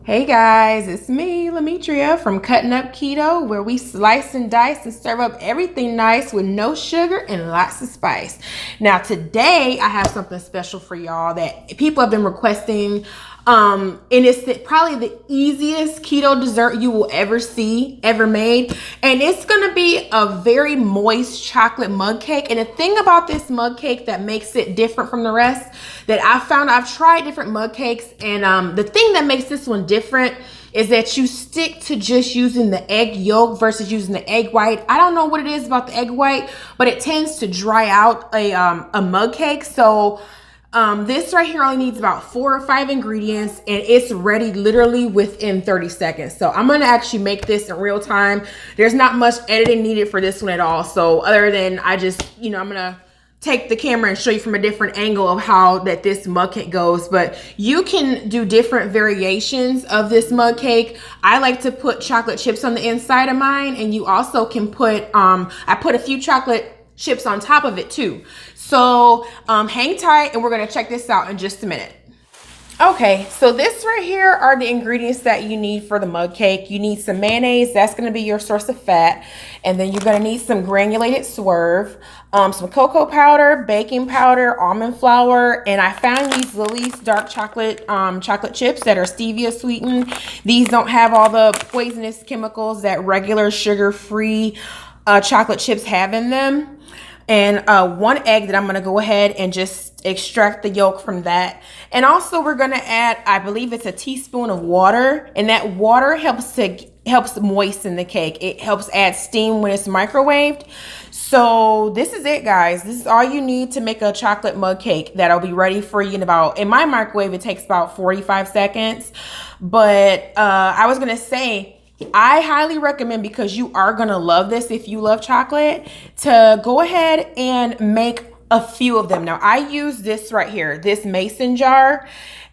Hey guys, it's me, Lametria from Cutting Up Keto, where we slice and dice and serve up everything nice with no sugar and lots of spice. Now today I have something special for y'all that people have been requesting. And it's probably the easiest keto dessert you will ever see, ever made. And it's gonna be a very moist chocolate mug cake. And the thing about this mug cake that makes it different from the rest that I found, I've tried different mug cakes, and the thing that makes this one different is that you stick to just using the egg yolk versus using the egg white. I don't know what it is about the egg white, but it tends to dry out a mug cake. So this right here only needs about 4 or 5 ingredients, and it's ready literally within 30 seconds. So I'm gonna actually make this in real time. There's not much editing needed for this one at all. So other than I'm gonna take the camera and show you from a different angle of how that this mug cake goes. But you can do different variations of this mug cake. I like to put chocolate chips on the inside of mine, and you also can put, I put a few chocolate chips on top of it too. So hang tight and we're gonna check this out in just a minute. Okay, so this right here are the ingredients that you need for the mug cake. You need some mayonnaise, that's gonna be your source of fat. And then you're gonna need some granulated Swerve, some cocoa powder, baking powder, almond flour, and I found these Lily's dark chocolate chocolate chips that are stevia sweetened. These don't have all the poisonous chemicals that regular sugar-free chocolate chips have in them. And 1 egg that I'm gonna go ahead and just extract the yolk from that. And also we're gonna add, I believe it's a teaspoon of water, and that water helps moisten the cake. It helps add steam when it's microwaved. So this is it, guys. This is all you need to make a chocolate mug cake that'll be ready for you in my microwave, it takes about 45 seconds. But I was gonna say, I highly recommend, because you are gonna love this if you love chocolate, to go ahead and make a few of them. Now I use this right here, this mason jar,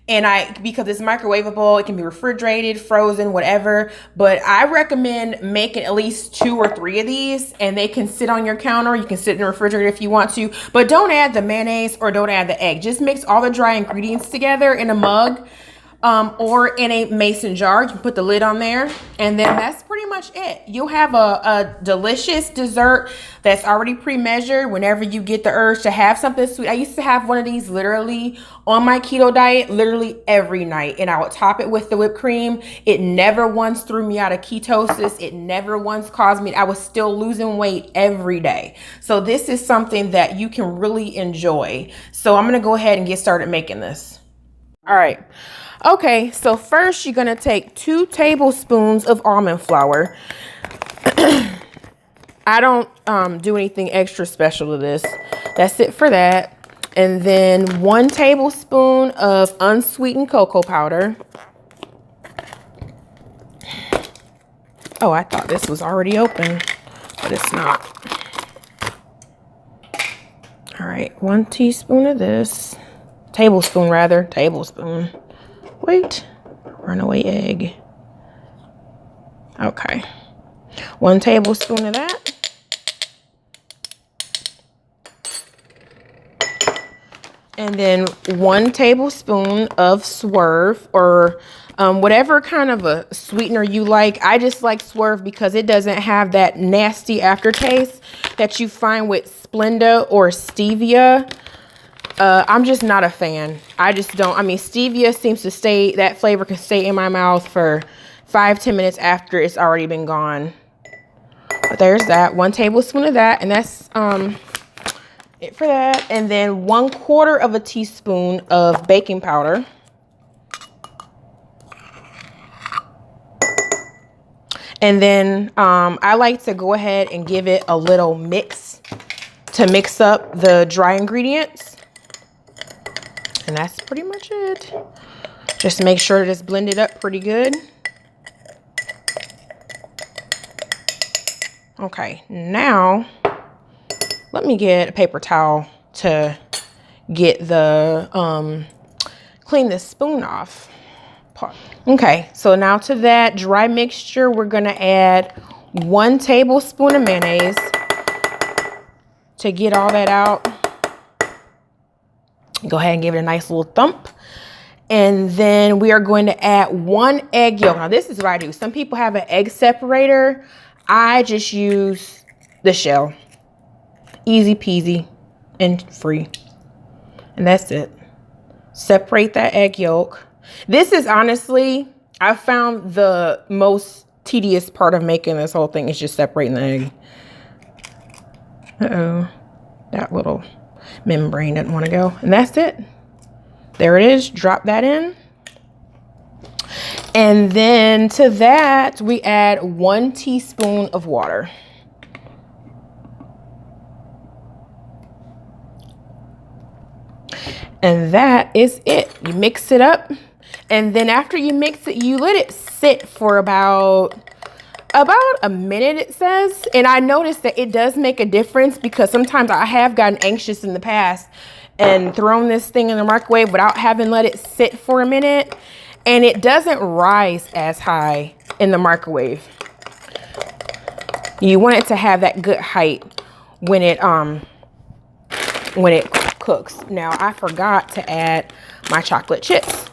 and because it's microwavable, it can be refrigerated, frozen, whatever. But I recommend making at least 2 or 3 of these, and they can sit on your counter. You can sit in the refrigerator if you want to, but don't add the mayonnaise or don't add the egg. Just mix all the dry ingredients together in a mug. Or in a mason jar. You can put the lid on there, and then that's pretty much it. You'll have a delicious dessert that's already pre-measured whenever you get the urge to have something sweet. I used to have one of these literally on my keto diet, literally every night, and I would top it with the whipped cream. It never once threw me out of ketosis. It never once caused me, I was still losing weight every day. So this is something that you can really enjoy. So I'm gonna go ahead and get started making this. All right. Okay, so first you're gonna take 2 tablespoons of almond flour. I don't do anything extra special to this. That's it for that. And then 1 tablespoon of unsweetened cocoa powder. Oh, I thought this was already open, but it's not. All right, 1 teaspoon of this. Tablespoon rather, tablespoon. Wait, runaway egg. Okay, 1 tablespoon of that. And then 1 tablespoon of Swerve, or whatever kind of a sweetener you like. I just like Swerve because it doesn't have that nasty aftertaste that you find with Splenda or stevia. I'm just not a fan. I just don't. I mean, stevia seems to stay, that flavor can stay in my mouth for 5-10 minutes after it's already been gone. But there's that, 1 tablespoon of that, and that's it for that. And then 1/4 of a teaspoon of baking powder. And then I like to go ahead and give it a little mix to mix up the dry ingredients. And that's pretty much it. Just make sure that it's blended up pretty good. Okay, now let me get a paper towel to get the, clean this spoon off. Okay, so now to that dry mixture, we're gonna add 1 tablespoon of mayonnaise to get all that out. Go ahead and give it a nice little thump. And then we are going to add 1 egg yolk. Now this is what I do. Some people have an egg separator. I just use the shell. Easy peasy and free. And that's it. Separate that egg yolk. This is honestly, I found the most tedious part of making this whole thing is just separating the egg. Uh-oh. That little membrane doesn't want to go. And that's it. There it is. Drop that in. And then to that, we add 1 teaspoon of water. And that is it. You mix it up. And then after you mix it, you let it sit for about a minute, it says. And I noticed that it does make a difference because sometimes I have gotten anxious in the past and thrown this thing in the microwave without having let it sit for a minute. And it doesn't rise as high in the microwave. You want it to have that good height when it cooks. Now I forgot to add my chocolate chips.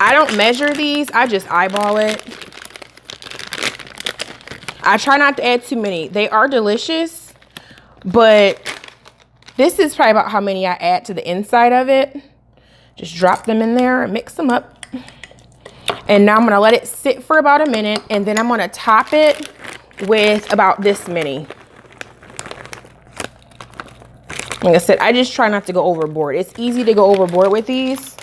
I don't measure these, I just eyeball it. I try not to add too many. They are delicious, but this is probably about how many I add to the inside of it. Just drop them in there and mix them up. And now I'm gonna let it sit for about a minute, and then I'm gonna top it with about this many. Like I said, I just try not to go overboard. It's easy to go overboard with these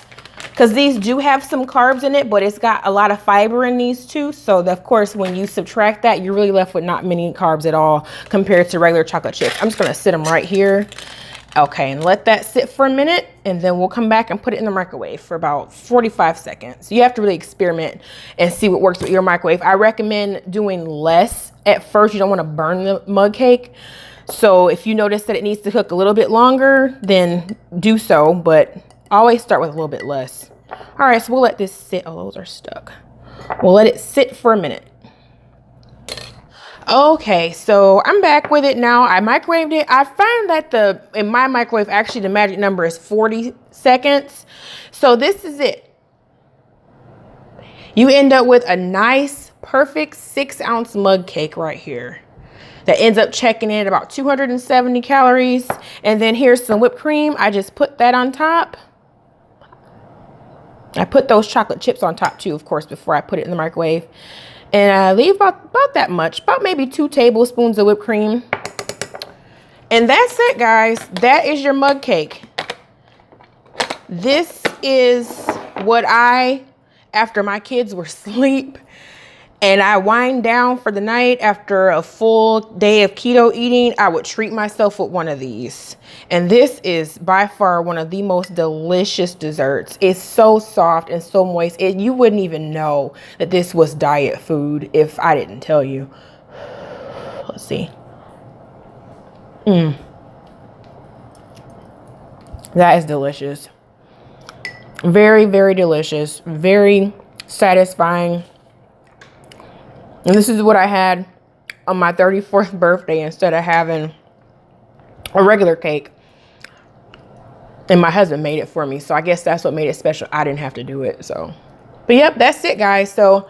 because these do have some carbs in it, but it's got a lot of fiber in these too. So of course, when you subtract that, you're really left with not many carbs at all compared to regular chocolate chips. I'm just gonna sit them right here. Okay, and let that sit for a minute, and then we'll come back and put it in the microwave for about 45 seconds. You have to really experiment and see what works with your microwave. I recommend doing less at first. You don't want to burn the mug cake. So if you notice that it needs to cook a little bit longer, then do so, but always start with a little bit less. All right, so we'll let this sit. Oh, those are stuck. We'll let it sit for a minute. Okay, so I'm back with it now. I microwaved it. I found that in my microwave, actually the magic number is 40 seconds. So this is it. You end up with a nice, perfect 6-ounce mug cake right here. That ends up checking in at about 270 calories. And then here's some whipped cream. I just put that on top. I put those chocolate chips on top too, of course, before I put it in the microwave. And I leave about that much, about maybe 2 tablespoons of whipped cream. And that's it, guys. That is your mug cake. This is what after my kids were asleep and I wind down for the night after a full day of keto eating, I would treat myself with one of these. And this is by far one of the most delicious desserts. It's so soft and so moist. You wouldn't even know that this was diet food if I didn't tell you. Let's see. That is delicious. Very, very delicious. Very satisfying. And this is what I had on my 34th birthday instead of having a regular cake. And my husband made it for me. So I guess that's what made it special. I didn't have to do it. So, but yep, that's it, guys. So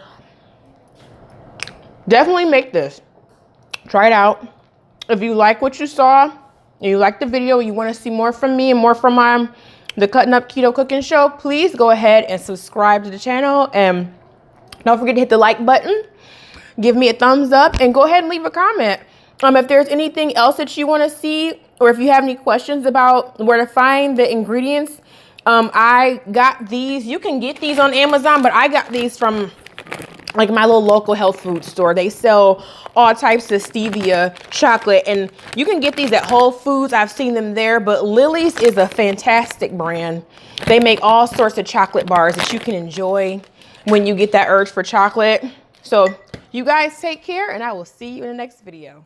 definitely make this. Try it out. If you like what you saw and you like the video, you want to see more from me and more from the Cutting Up Keto Cooking Show, please go ahead and subscribe to the channel. And don't forget to hit the like button. Give me a thumbs up and go ahead and leave a comment. If there's anything else that you want to see, or if you have any questions about where to find the ingredients, I got these. You can get these on Amazon, but I got these from like my little local health food store. They sell all types of stevia chocolate, and you can get these at Whole Foods. I've seen them there, but Lily's is a fantastic brand. They make all sorts of chocolate bars that you can enjoy when you get that urge for chocolate. So you guys take care, and I will see you in the next video.